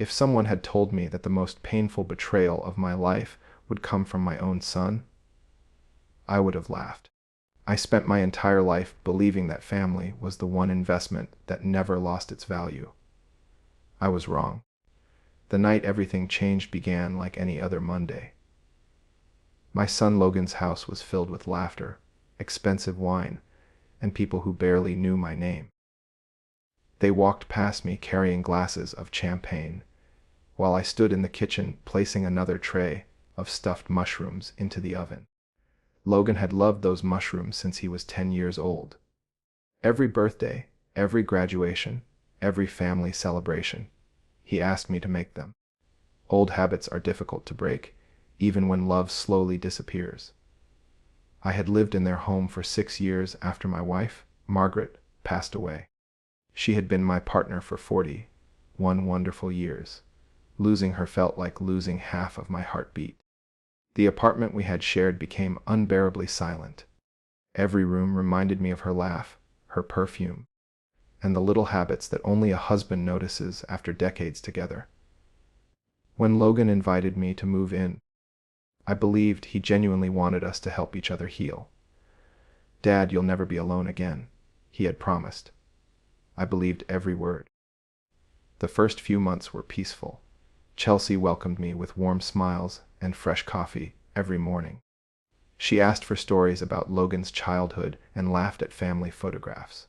If someone had told me that the most painful betrayal of my life would come from my own son, I would have laughed. I spent my entire life believing that family was the one investment that never lost its value. I was wrong. The night everything changed began like any other Monday. My son Logan's house was filled with laughter, expensive wine, and people who barely knew my name. They walked past me carrying glasses of champagne, while I stood in the kitchen placing another tray of stuffed mushrooms into the oven. Logan had loved those mushrooms since he was 10 years old. Every birthday, every graduation, every family celebration, he asked me to make them. Old habits are difficult to break, even when love slowly disappears. I had lived in their home for 6 years after my wife, Margaret, passed away. She had been my partner for 41 wonderful years. Losing her felt like losing half of my heartbeat. The apartment we had shared became unbearably silent. Every room reminded me of her laugh, her perfume, and the little habits that only a husband notices after decades together. When Logan invited me to move in, I believed he genuinely wanted us to help each other heal. "Dad, you'll never be alone again," he had promised. I believed every word. The first few months were peaceful. Chelsea welcomed me with warm smiles and fresh coffee every morning. She asked for stories about Logan's childhood and laughed at family photographs.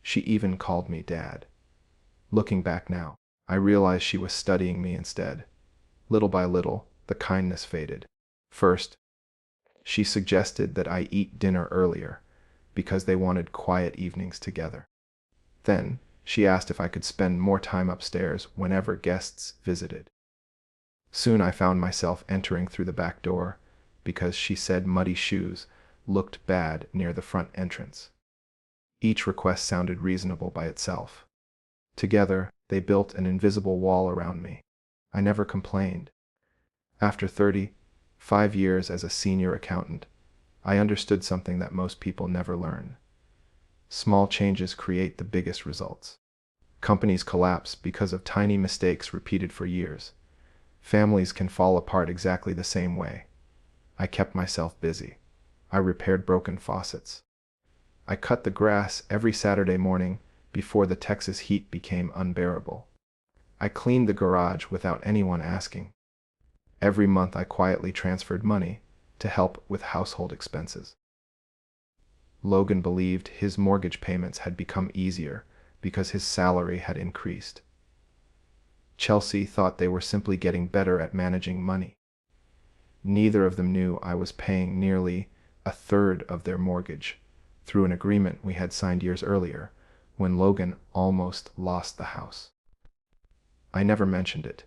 She even called me Dad. Looking back now, I realized she was studying me instead. Little by little, the kindness faded. First, she suggested that I eat dinner earlier because they wanted quiet evenings together. Then, she asked if I could spend more time upstairs whenever guests visited. Soon I found myself entering through the back door because she said muddy shoes looked bad near the front entrance. Each request sounded reasonable by itself. Together, they built an invisible wall around me. I never complained. After 35 years as a senior accountant, I understood something that most people never learn. Small changes create the biggest results. Companies collapse because of tiny mistakes repeated for years. Families can fall apart exactly the same way. I kept myself busy. I repaired broken faucets. I cut the grass every Saturday morning before the Texas heat became unbearable. I cleaned the garage without anyone asking. Every month I quietly transferred money to help with household expenses. Logan believed his mortgage payments had become easier because his salary had increased. Chelsea thought they were simply getting better at managing money. Neither of them knew I was paying nearly a third of their mortgage through an agreement we had signed years earlier when Logan almost lost the house. I never mentioned it.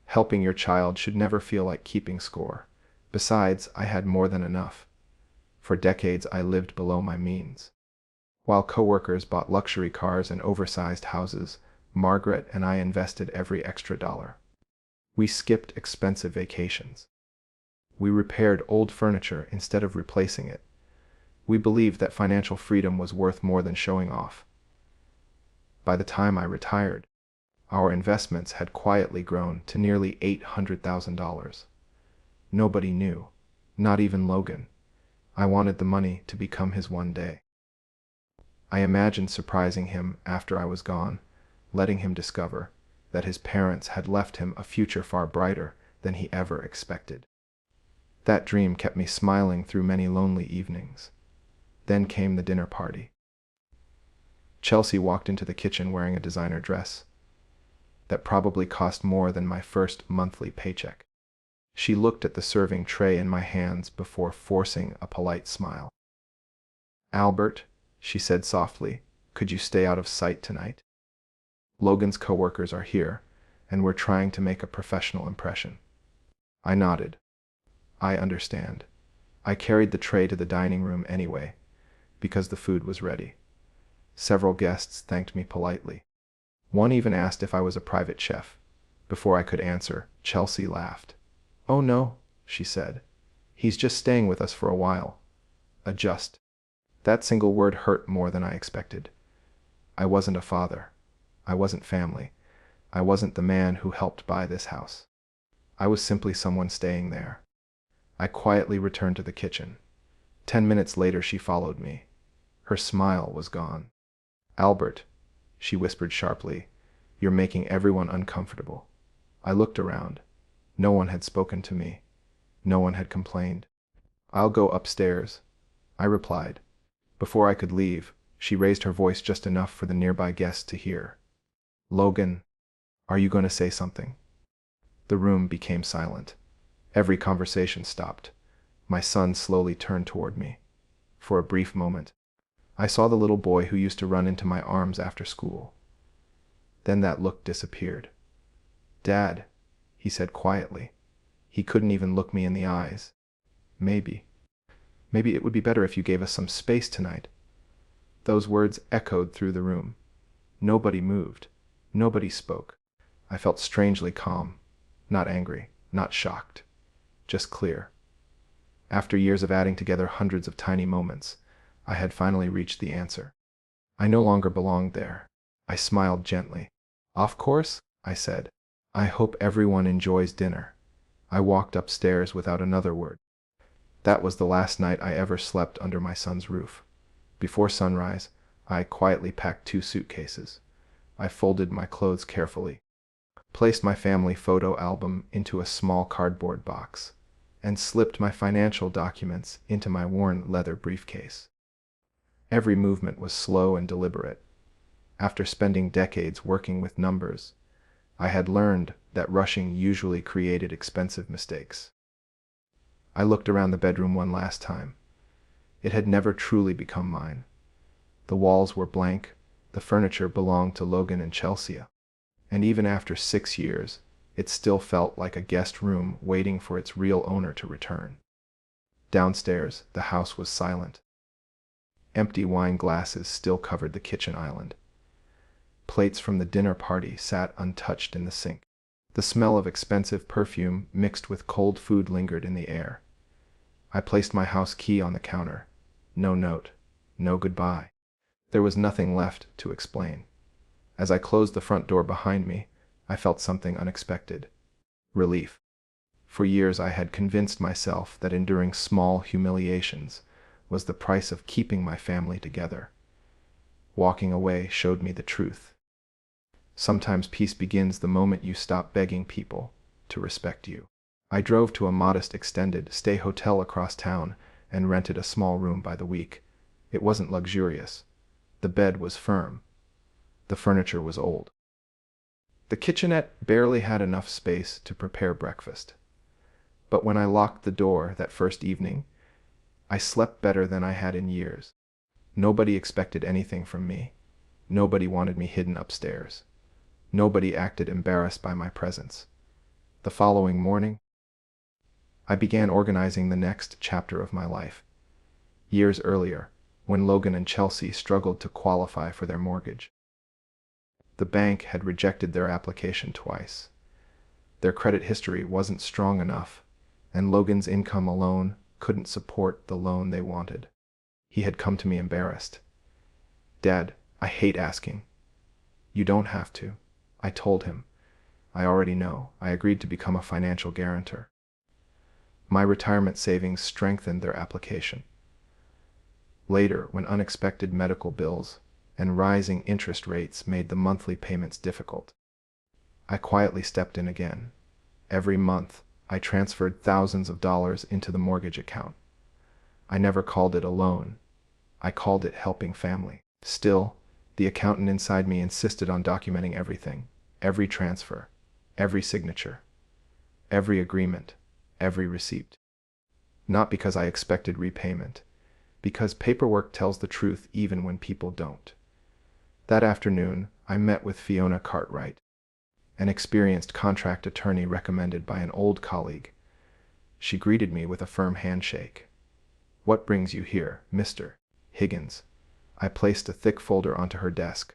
Helping your child should never feel like keeping score. Besides, I had more than enough. For decades, I lived below my means. While coworkers bought luxury cars and oversized houses, Margaret and I invested every extra dollar. We skipped expensive vacations. We repaired old furniture instead of replacing it. We believed that financial freedom was worth more than showing off. By the time I retired, our investments had quietly grown to nearly $800,000. Nobody knew, not even Logan. I wanted the money to become his one day. I imagined surprising him after I was gone, letting him discover that his parents had left him a future far brighter than he ever expected. That dream kept me smiling through many lonely evenings. Then came the dinner party. Chelsea walked into the kitchen wearing a designer dress that probably cost more than my first monthly paycheck. She looked at the serving tray in my hands before forcing a polite smile. "Albert," she said softly, "could you stay out of sight tonight? Logan's coworkers are here, and we're trying to make a professional impression." I nodded. "I understand." I carried the tray to the dining room anyway, because the food was ready. Several guests thanked me politely. One even asked if I was a private chef. Before I could answer, Chelsea laughed. "Oh no," she said. "He's just staying with us for a while." Just. That single word hurt more than I expected. I wasn't a father. I wasn't family. I wasn't the man who helped buy this house. I was simply someone staying there. I quietly returned to the kitchen. 10 minutes later, she followed me. Her smile was gone. "Albert," she whispered sharply, "you're making everyone uncomfortable." I looked around. No one had spoken to me. No one had complained. "I'll go upstairs," I replied. Before I could leave, she raised her voice just enough for the nearby guests to hear. "Logan, are you going to say something?" The room became silent. Every conversation stopped. My son slowly turned toward me. For a brief moment, I saw the little boy who used to run into my arms after school. Then that look disappeared. "Dad," he said quietly. He couldn't even look me in the eyes. Maybe it would be better if you gave us some space tonight." Those words echoed through the room. Nobody moved. Nobody spoke. I felt strangely calm. Not angry, not shocked. Just clear. After years of adding together hundreds of tiny moments, I had finally reached the answer. I no longer belonged there. I smiled gently. "Off course?" I said. "I hope everyone enjoys dinner." I walked upstairs without another word. That was the last night I ever slept under my son's roof. Before sunrise, I quietly packed 2 suitcases. I folded my clothes carefully, placed my family photo album into a small cardboard box, and slipped my financial documents into my worn leather briefcase. Every movement was slow and deliberate. After spending decades working with numbers, I had learned that rushing usually created expensive mistakes. I looked around the bedroom one last time. It had never truly become mine. The walls were blank, the furniture belonged to Logan and Chelsea, and even after 6 years, it still felt like a guest room waiting for its real owner to return. Downstairs, the house was silent. Empty wine glasses still covered the kitchen island. Plates from the dinner party sat untouched in the sink. The smell of expensive perfume mixed with cold food lingered in the air. I placed my house key on the counter. No note, no goodbye. There was nothing left to explain. As I closed the front door behind me, I felt something unexpected. Relief. For years I had convinced myself that enduring small humiliations was the price of keeping my family together. Walking away showed me the truth. Sometimes peace begins the moment you stop begging people to respect you. I drove to a modest extended stay hotel across town and rented a small room by the week. It wasn't luxurious. The bed was firm. The furniture was old. The kitchenette barely had enough space to prepare breakfast. But when I locked the door that first evening, I slept better than I had in years. Nobody expected anything from me. Nobody wanted me hidden upstairs. Nobody acted embarrassed by my presence. The following morning, I began organizing the next chapter of my life. Years earlier, when Logan and Chelsea struggled to qualify for their mortgage, the bank had rejected their application twice. Their credit history wasn't strong enough, and Logan's income alone couldn't support the loan they wanted. He had come to me embarrassed. "Dad, I hate asking." "You don't have to," I told him. "I already know. I agreed to become a financial guarantor." My retirement savings strengthened their application. Later, when unexpected medical bills and rising interest rates made the monthly payments difficult, I quietly stepped in again. Every month, I transferred thousands of dollars into the mortgage account. I never called it a loan. I called it helping family. Still, the accountant inside me insisted on documenting everything, every transfer, every signature, every agreement, every receipt. Not because I expected repayment, because paperwork tells the truth even when people don't. That afternoon, I met with Fiona Cartwright, an experienced contract attorney recommended by an old colleague. She greeted me with a firm handshake. "What brings you here, Mr. Higgins?" I placed a thick folder onto her desk.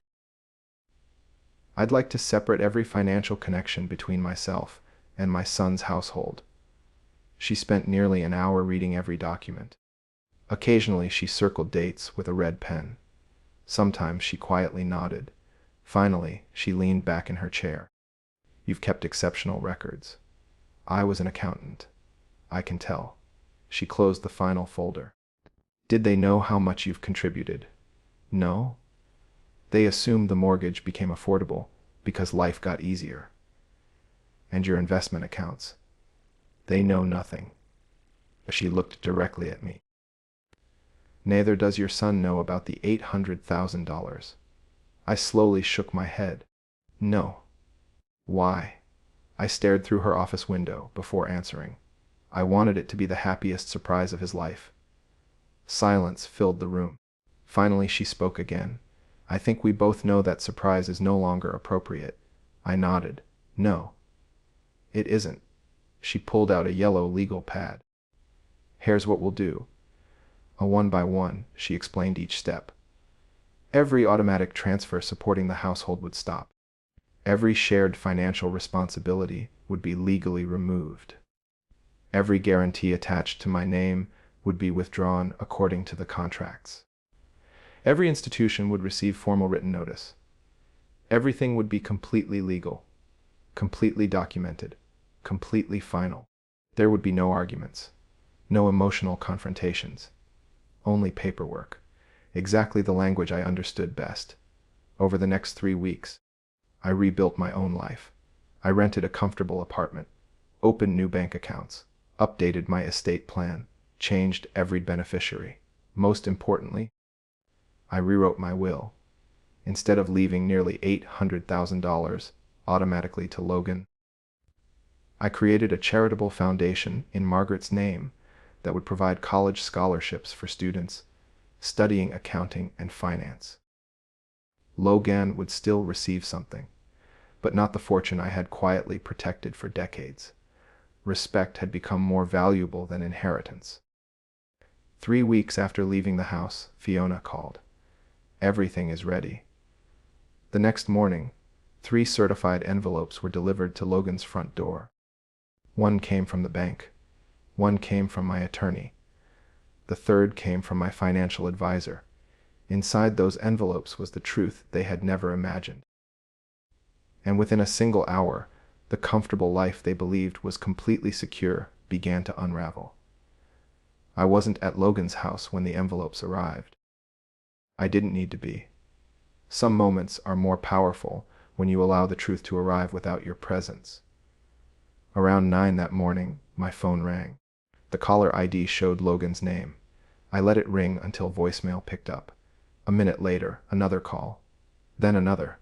"I'd like to separate every financial connection between myself and my son's household." She spent nearly an hour reading every document. Occasionally she circled dates with a red pen. Sometimes she quietly nodded. Finally, she leaned back in her chair. You've kept exceptional records. I was an accountant. I can tell. She closed the final folder. Did they know how much you've contributed? No. They assumed the mortgage became affordable because life got easier. And your investment accounts? They know nothing. She looked directly at me. Neither does your son know about the $800,000. I slowly shook my head. No. Why? I stared through her office window before answering. I wanted it to be the happiest surprise of his life. Silence filled the room. Finally, she spoke again. I think we both know that surprise is no longer appropriate. I nodded. No. It isn't. She pulled out a yellow legal pad. Here's what we'll do. A one by one, she explained each step. Every automatic transfer supporting the household would stop. Every shared financial responsibility would be legally removed. Every guarantee attached to my name would be withdrawn according to the contracts. Every institution would receive formal written notice. Everything would be completely legal, completely documented, completely final. There would be no arguments, no emotional confrontations, only paperwork, exactly the language I understood best. Over the next 3 weeks, I rebuilt my own life. I rented a comfortable apartment, opened new bank accounts, updated my estate plan, changed every beneficiary. Most importantly, I rewrote my will. Instead of leaving nearly $800,000 automatically to Logan, I created a charitable foundation in Margaret's name that would provide college scholarships for students studying accounting and finance. Logan would still receive something, but not the fortune I had quietly protected for decades. Respect had become more valuable than inheritance. 3 weeks after leaving the house, Fiona called. Everything is ready. The next morning, 3 certified envelopes were delivered to Logan's front door. One came from the bank. One came from my attorney. The third came from my financial advisor. Inside those envelopes was the truth they had never imagined. And within a single hour, the comfortable life they believed was completely secure began to unravel. I wasn't at Logan's house when the envelopes arrived. I didn't need to be. Some moments are more powerful when you allow the truth to arrive without your presence. Around 9 that morning, my phone rang. The caller ID showed Logan's name. I let it ring until voicemail picked up. A minute later, another call. Then another.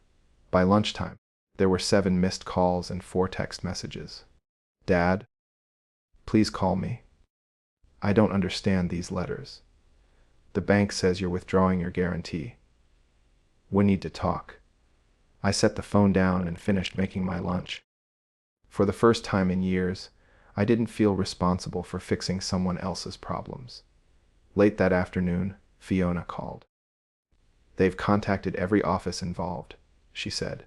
By lunchtime, there were 7 missed calls and 4 text messages. Dad, please call me. I don't understand these letters. The bank says you're withdrawing your guarantee. We need to talk. I set the phone down and finished making my lunch. For the first time in years, I didn't feel responsible for fixing someone else's problems. Late that afternoon, Fiona called. They've contacted every office involved, she said.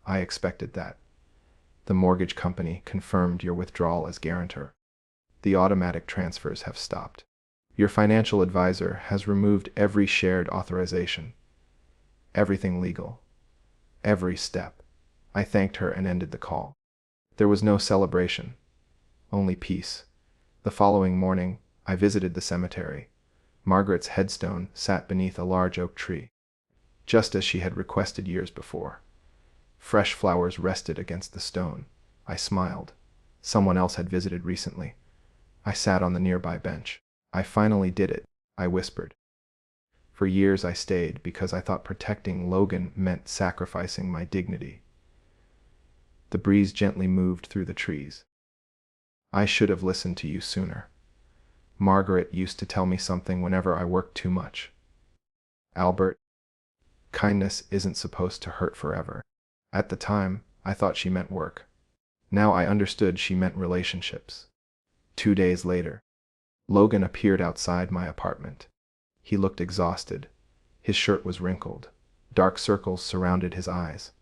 I expected that. The mortgage company confirmed your withdrawal as guarantor. The automatic transfers have stopped. Your financial advisor has removed every shared authorization. Everything legal. Every step. I thanked her and ended the call. There was no celebration, only peace. The following morning, I visited the cemetery. Margaret's headstone sat beneath a large oak tree, just as she had requested years before. Fresh flowers rested against the stone. I smiled. Someone else had visited recently. I sat on the nearby bench. I finally did it, I whispered. For years I stayed because I thought protecting Logan meant sacrificing my dignity. The breeze gently moved through the trees. I should have listened to you sooner. Margaret used to tell me something whenever I worked too much. Albert, kindness isn't supposed to hurt forever. At the time, I thought she meant work. Now I understood she meant relationships. 2 days later, Logan appeared outside my apartment. He looked exhausted. His shirt was wrinkled. Dark circles surrounded his eyes.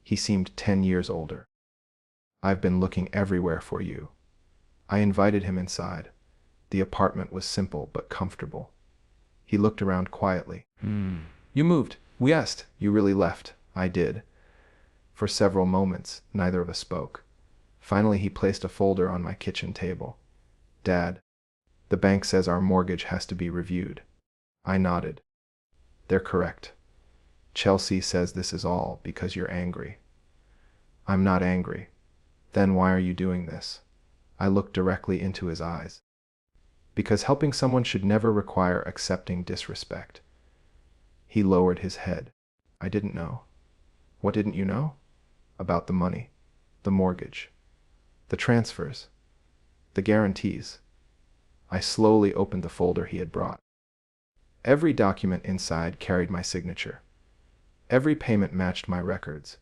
He seemed 10 years older. I've been looking everywhere for you. I invited him inside. The apartment was simple but comfortable. He looked around quietly. You moved. We asked. You really left. I did. For several moments, neither of us spoke. Finally, he placed a folder on my kitchen table. "Dad, the bank says our mortgage has to be reviewed." I nodded. "They're correct. Chelsea says this is all because you're angry." "I'm not angry." "Then why are you doing this?" I looked directly into his eyes. "Because helping someone should never require accepting disrespect." He lowered his head. "I didn't know." "What didn't you know?" "About the money, the mortgage, the transfers, the guarantees." I slowly opened the folder he had brought. Every document inside carried my signature. Every payment matched my records.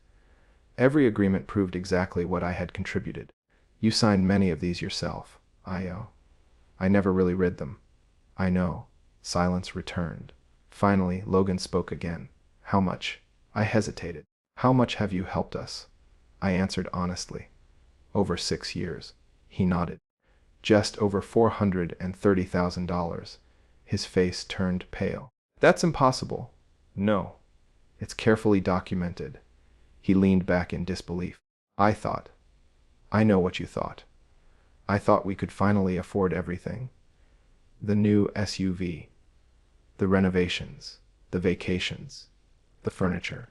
Every agreement proved exactly what I had contributed. "You signed many of these yourself." I never really read them." "I know." Silence returned. Finally, Logan spoke again. "How much?" I hesitated. "How much have you helped us?" I answered honestly. "Over 6 years." He nodded. "Just over $430,000. His face turned pale. "That's impossible." "No. It's carefully documented." He leaned back in disbelief. I know what you thought. I thought we could finally afford everything. The new SUV, the renovations, the vacations, the furniture.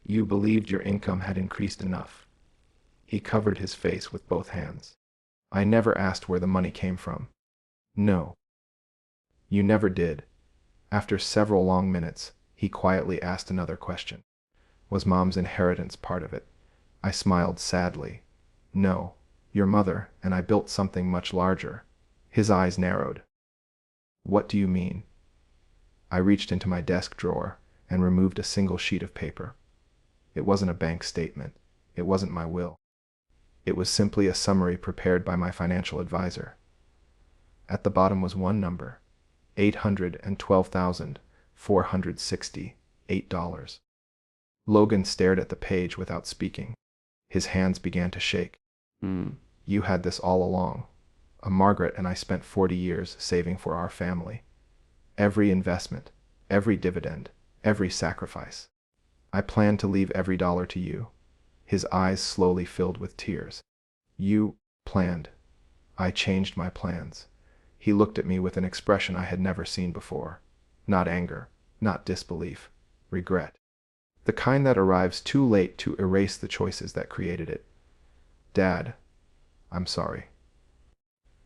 You believed your income had increased enough." He covered his face with both hands. "I never asked where the money came from." "No. You never did." After several long minutes, he quietly asked another question. "Was Mom's inheritance part of it?" I smiled sadly. "No. Your mother and I built something much larger." His eyes narrowed. "What do you mean?" I reached into my desk drawer and removed a single sheet of paper. It wasn't a bank statement. It wasn't my will. It was simply a summary prepared by my financial advisor. At the bottom was one number: $812,468. Logan stared at the page without speaking. His hands began to shake. "You had this all along. Margaret and I spent 40 years saving for our family. Every investment, every dividend, every sacrifice. I planned to leave every dollar to you." His eyes slowly filled with tears. "You planned." I changed my plans." He looked at me with an expression I had never seen before. Not anger, not disbelief, regret. The kind that arrives too late to erase the choices that created it. "Dad, I'm sorry."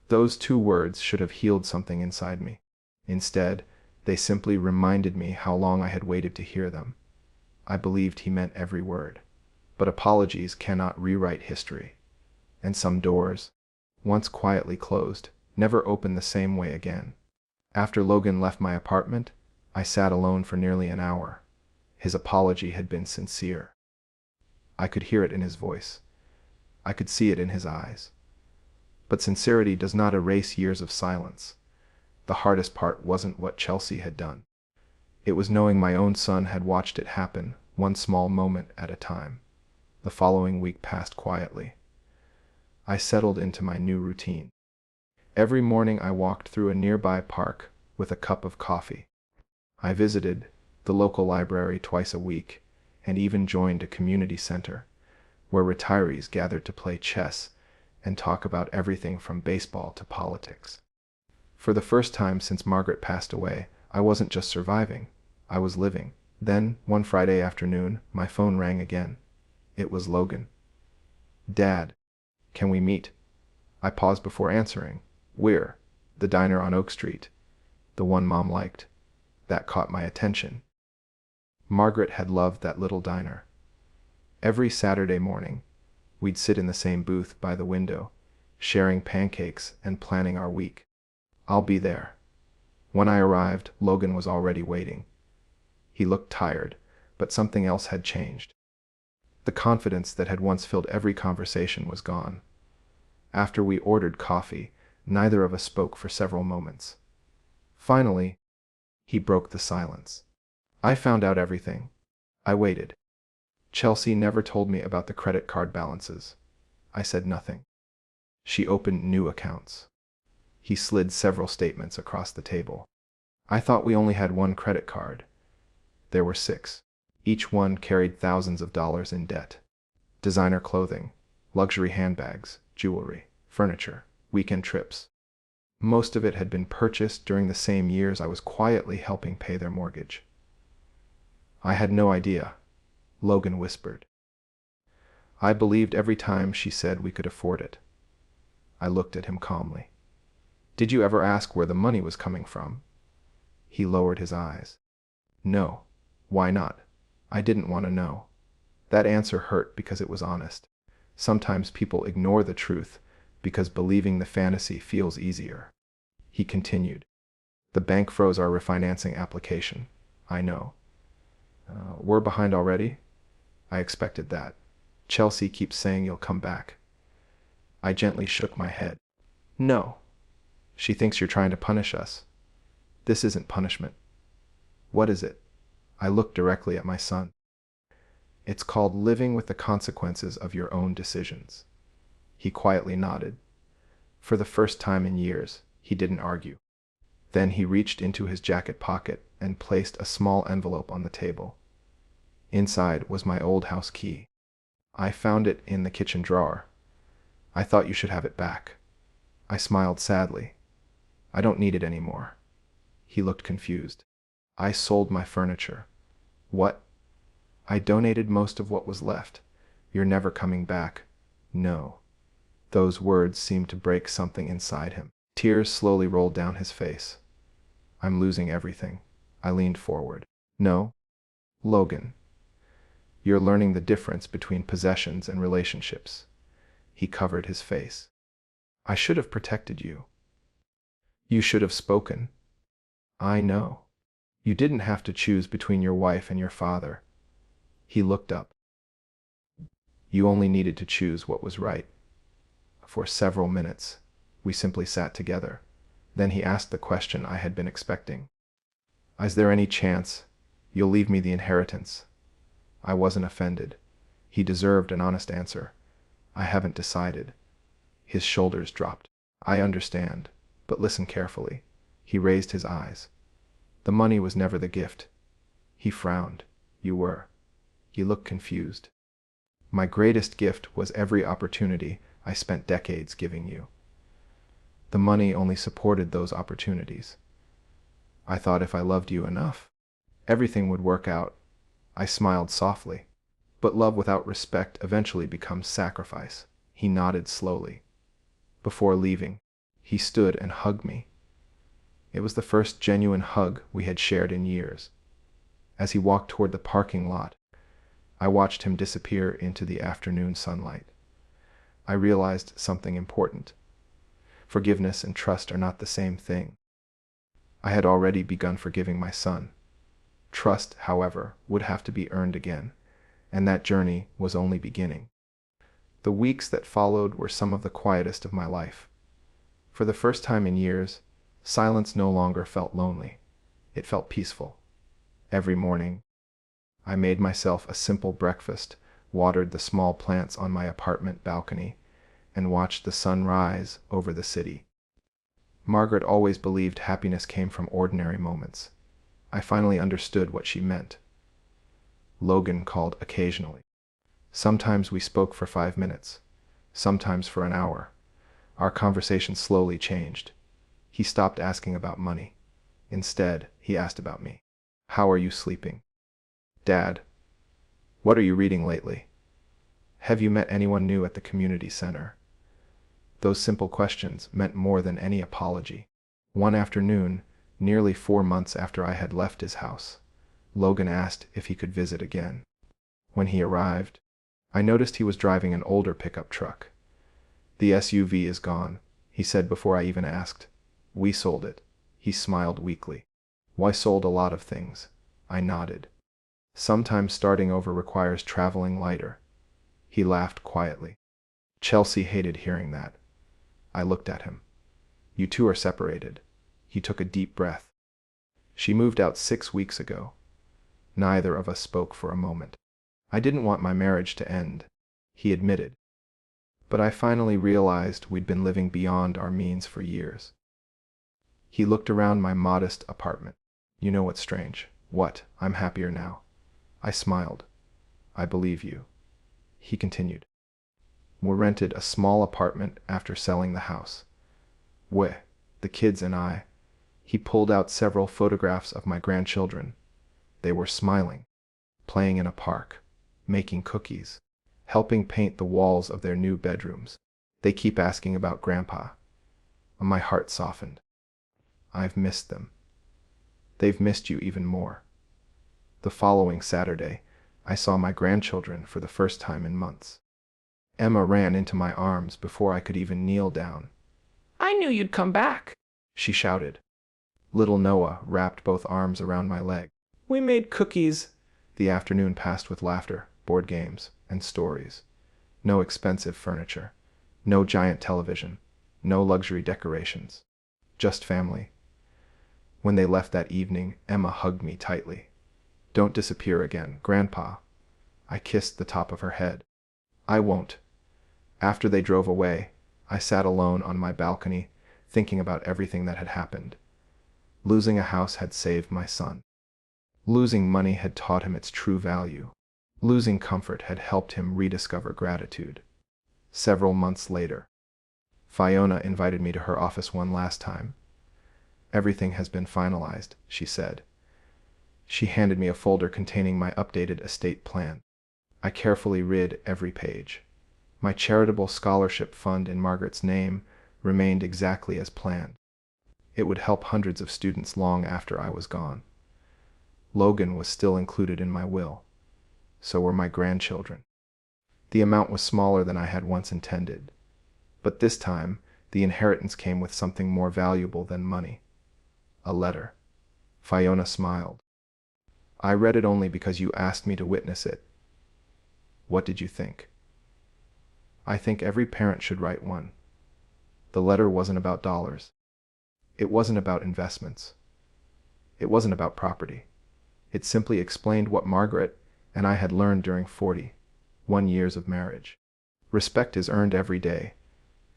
Those 2 words should have healed something inside me. Instead, they simply reminded me how long I had waited to hear them. I believed he meant every word. But apologies cannot rewrite history. And some doors, once quietly closed, never open the same way again. After Logan left my apartment, I sat alone for nearly an hour. His apology had been sincere. I could hear it in his voice. I could see it in his eyes. But sincerity does not erase years of silence. The hardest part wasn't what Chelsea had done. It was knowing my own son had watched it happen, one small moment at a time. The following week passed quietly. I settled into my new routine. Every morning I walked through a nearby park with a cup of coffee. I visited the local library twice a week and even joined a community center where retirees gathered to play chess and talk about everything from baseball to politics. For the first time since Margaret passed away, I wasn't just surviving, I was living. Then, one Friday afternoon, my phone rang again. It was Logan. "Dad, can we meet?" I paused before answering. "Where?" "The diner on Oak Street. The one Mom liked." That caught my attention. Margaret had loved that little diner. Every Saturday morning, we'd sit in the same booth by the window, sharing pancakes and planning our week. "I'll be there." When I arrived, Logan was already waiting. He looked tired, but something else had changed. The confidence that had once filled every conversation was gone. After we ordered coffee, neither of us spoke for several moments. Finally, he broke the silence. "I found out everything." I waited. "Chelsea never told me about the credit card balances." I said nothing. "She opened new accounts." He slid several statements across the table. "I thought we only had one credit card. There were 6. Each one carried thousands of dollars in debt." Designer clothing, luxury handbags, jewelry, furniture, weekend trips. Most of it had been purchased during the same years I was quietly helping pay their mortgage. I had no idea, Logan whispered. I believed every time she said we could afford it. I looked at him calmly. Did you ever ask where the money was coming from? He lowered his eyes. No. Why not? I didn't want to know. That answer hurt because it was honest. Sometimes people ignore the truth because believing the fantasy feels easier. He continued. The bank froze our refinancing application. I know. We're behind already? I expected that. Chelsea keeps saying you'll come back. I gently shook my head. No. She thinks you're trying to punish us. This isn't punishment. What is it? I looked directly at my son. It's called living with the consequences of your own decisions. He quietly nodded. For the first time in years, he didn't argue. Then he reached into his jacket pocket and placed a small envelope on the table. Inside was my old house key. I found it in the kitchen drawer. I thought you should have it back. I smiled sadly. I don't need it anymore. He looked confused. I sold my furniture. What? I donated most of what was left. You're never coming back. No. Those words seemed to break something inside him. Tears slowly rolled down his face. I'm losing everything. I leaned forward. No. Logan. You're learning the difference between possessions and relationships. He covered his face. I should have protected you. You should have spoken. I know. You didn't have to choose between your wife and your father. He looked up. You only needed to choose what was right. For several minutes, we simply sat together. Then he asked the question I had been expecting. Is there any chance you'll leave me the inheritance? I wasn't offended. He deserved an honest answer. I haven't decided. His shoulders dropped. I understand, but listen carefully. He raised his eyes. The money was never the gift. He frowned. You were. You looked confused. My greatest gift was every opportunity I spent decades giving you. The money only supported those opportunities. I thought if I loved you enough, everything would work out. I smiled softly. But love without respect eventually becomes sacrifice. He nodded slowly. Before leaving, he stood and hugged me. It was the first genuine hug we had shared in years. As he walked toward the parking lot, I watched him disappear into the afternoon sunlight. I realized something important. Forgiveness and trust are not the same thing. I had already begun forgiving my son. Trust, however, would have to be earned again, and that journey was only beginning. The weeks that followed were some of the quietest of my life. For the first time in years, silence no longer felt lonely. It felt peaceful. Every morning, I made myself a simple breakfast, watered the small plants on my apartment balcony, and watched the sun rise over the city. Margaret always believed happiness came from ordinary moments. I finally understood what she meant. Logan called occasionally. Sometimes we spoke for 5 minutes, sometimes for an hour. Our conversation slowly changed. He stopped asking about money. Instead, he asked about me. How are you sleeping? Dad, what are you reading lately? Have you met anyone new at the community center? Those simple questions meant more than any apology. One afternoon, nearly 4 months after I had left his house, Logan asked if he could visit again. When he arrived, I noticed he was driving an older pickup truck. The SUV is gone, he said before I even asked. We sold it. He smiled weakly. Why sold a lot of things? I nodded. Sometimes starting over requires traveling lighter. He laughed quietly. Chelsea hated hearing that. I looked at him. You two are separated. He took a deep breath. She moved out 6 weeks ago. Neither of us spoke for a moment. I didn't want my marriage to end, he admitted. But I finally realized we'd been living beyond our means for years. He looked around my modest apartment. You know what's strange? What? I'm happier now. I smiled. I believe you. he continued. We rented a small apartment after selling the house. We, the kids and I. He pulled out several photographs of my grandchildren. They were smiling, playing in a park, making cookies, helping paint the walls of their new bedrooms. They keep asking about Grandpa. My heart softened. I've missed them. They've missed you even more. The following Saturday, I saw my grandchildren for the first time in months. Emma ran into my arms before I could even kneel down. "I knew you'd come back," she shouted. Little Noah wrapped both arms around my leg. We made cookies. The afternoon passed with laughter, board games, and stories. No expensive furniture. No giant television. No luxury decorations. Just family. When they left that evening, Emma hugged me tightly. "Don't disappear again, Grandpa." I kissed the top of her head. "I won't." After they drove away, I sat alone on my balcony, thinking about everything that had happened. Losing a house had saved my son. Losing money had taught him its true value. Losing comfort had helped him rediscover gratitude. Several months later, Fiona invited me to her office one last time. "Everything has been finalized," she said. She handed me a folder containing my updated estate plan. I carefully read every page. My charitable scholarship fund in Margaret's name remained exactly as planned. It would help hundreds of students long after I was gone. Logan was still included in my will. So were my grandchildren. The amount was smaller than I had once intended. But this time, the inheritance came with something more valuable than money. A letter. Fiona smiled. "I read it only because you asked me to witness it. What did you think?" "I think every parent should write one." The letter wasn't about dollars. It wasn't about investments. It wasn't about property. It simply explained what Margaret and I had learned during 41 years of marriage. Respect is earned every day.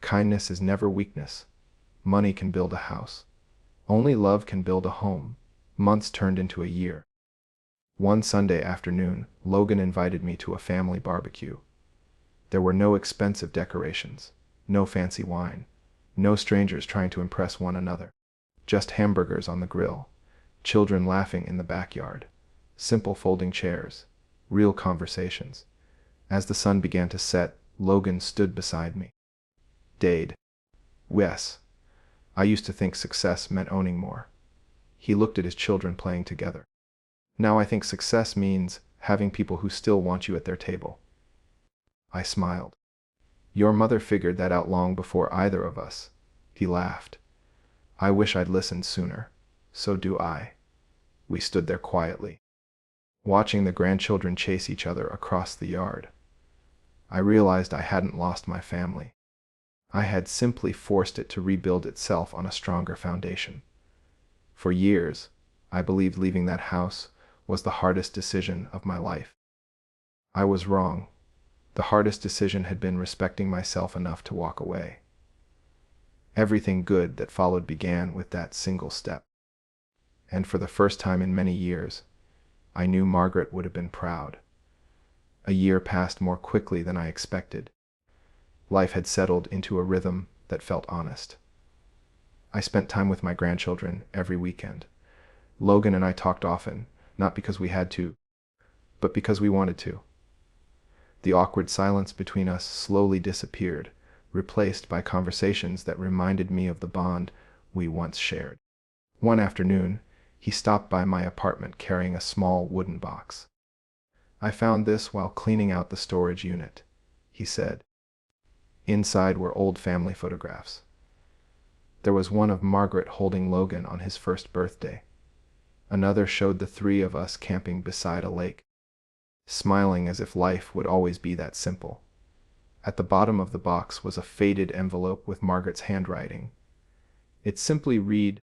Kindness is never weakness. Money can build a house. Only love can build a home. Months turned into a year. One Sunday afternoon, Logan invited me to a family barbecue. There were no expensive decorations, no fancy wine, no strangers trying to impress one another. Just hamburgers on the grill, children laughing in the backyard, simple folding chairs, real conversations. As the sun began to set, Logan stood beside me. "Dade." "Yes. I used to think success meant owning more." He looked at his children playing together. "Now I think success means having people who still want you at their table." I smiled. "Your mother figured that out long before either of us." He laughed. "I wish I'd listened sooner. So do I." We stood there quietly, watching the grandchildren chase each other across the yard. I realized I hadn't lost my family. I had simply forced it to rebuild itself on a stronger foundation. For years, I believed leaving that house was the hardest decision of my life. I was wrong. The hardest decision had been respecting myself enough to walk away. Everything good that followed began with that single step. And for the first time in many years, I knew Margaret would have been proud. A year passed more quickly than I expected. Life had settled into a rhythm that felt honest. I spent time with my grandchildren every weekend. Logan and I talked often, not because we had to, but because we wanted to. The awkward silence between us slowly disappeared, replaced by conversations that reminded me of the bond we once shared. One afternoon, he stopped by my apartment carrying a small wooden box. "I found this while cleaning out the storage unit," he said. Inside were old family photographs. There was one of Margaret holding Logan on his first birthday. Another showed the three of us camping beside a lake, smiling as if life would always be that simple. At the bottom of the box was a faded envelope with Margaret's handwriting. It simply read,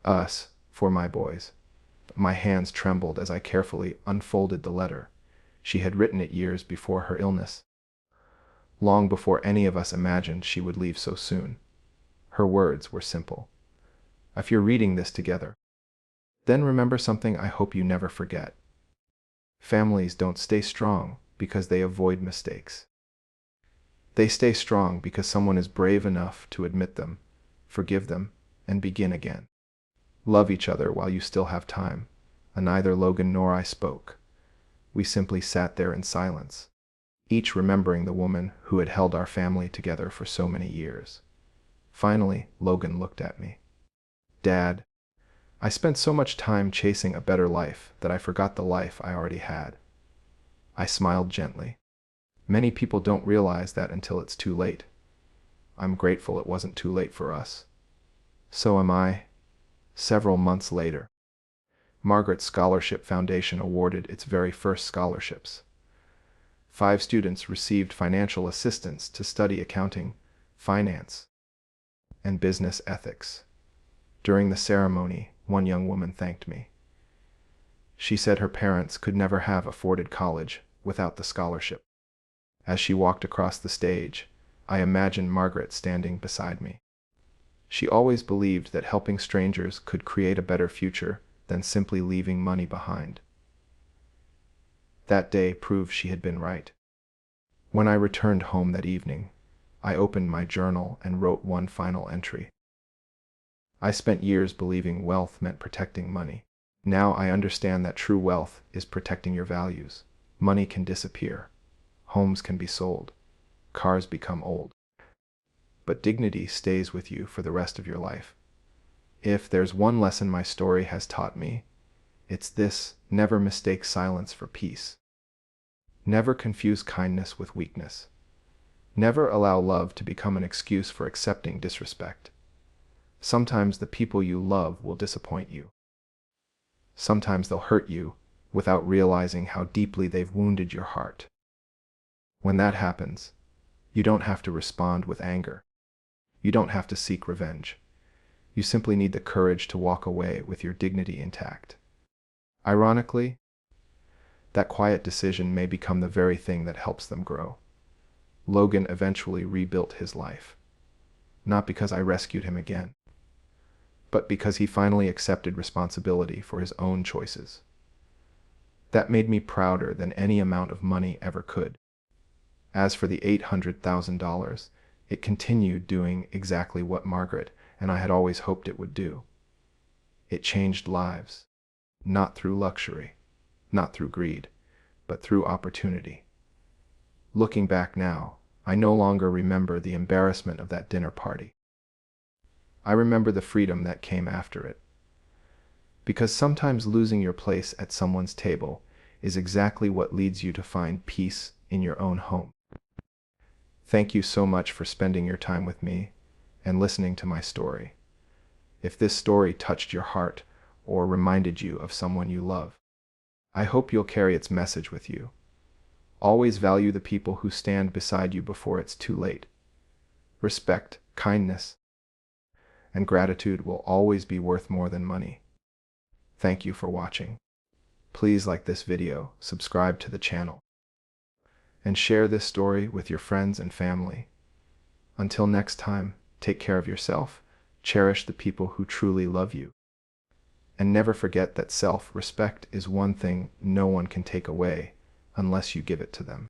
"Us, for my boys." My hands trembled as I carefully unfolded the letter. She had written it years before her illness, long before any of us imagined she would leave so soon. Her words were simple. "If you're reading this together, then remember something I hope you never forget. Families don't stay strong because they avoid mistakes. They stay strong because someone is brave enough to admit them, forgive them, and begin again. Love each other while you still have time. And neither Logan nor I spoke. We simply sat there in silence, each remembering the woman who had held our family together for so many years. Finally, Logan looked at me. "Dad, I spent so much time chasing a better life that I forgot the life I already had." I smiled gently. Many people don't realize that until it's too late. I'm grateful it wasn't too late for us. So am I. Several months later, Margaret's Scholarship Foundation awarded its very first scholarships. 5 students received financial assistance to study accounting, finance, and business ethics. During the ceremony, one young woman thanked me. She said her parents could never have afforded college without the scholarship. As she walked across the stage, I imagined Margaret standing beside me. She always believed that helping strangers could create a better future than simply leaving money behind. That day proved she had been right. When I returned home that evening, I opened my journal and wrote one final entry. I spent years believing wealth meant protecting money. Now I understand that true wealth is protecting your values. Money can disappear. Homes can be sold. Cars become old. But dignity stays with you for the rest of your life. If there's one lesson my story has taught me, it's this: never mistake silence for peace. Never confuse kindness with weakness. Never allow love to become an excuse for accepting disrespect. Sometimes the people you love will disappoint you. Sometimes they'll hurt you without realizing how deeply they've wounded your heart. When that happens, you don't have to respond with anger. You don't have to seek revenge. You simply need the courage to walk away with your dignity intact. Ironically, that quiet decision may become the very thing that helps them grow. Logan eventually rebuilt his life. Not because I rescued him again, but because he finally accepted responsibility for his own choices. That made me prouder than any amount of money ever could. As for the $800,000, it continued doing exactly what Margaret and I had always hoped it would do. It changed lives, not through luxury, not through greed, but through opportunity. Looking back now, I no longer remember the embarrassment of that dinner party. I remember the freedom that came after it. Because sometimes losing your place at someone's table is exactly what leads you to find peace in your own home. Thank you so much for spending your time with me and listening to my story. If this story touched your heart or reminded you of someone you love, I hope you'll carry its message with you. Always value the people who stand beside you before it's too late. Respect, kindness, and gratitude will always be worth more than money. Thank you for watching. Please like this video, subscribe to the channel, and share this story with your friends and family. Until next time, take care of yourself, cherish the people who truly love you, and never forget that self-respect is one thing no one can take away unless you give it to them.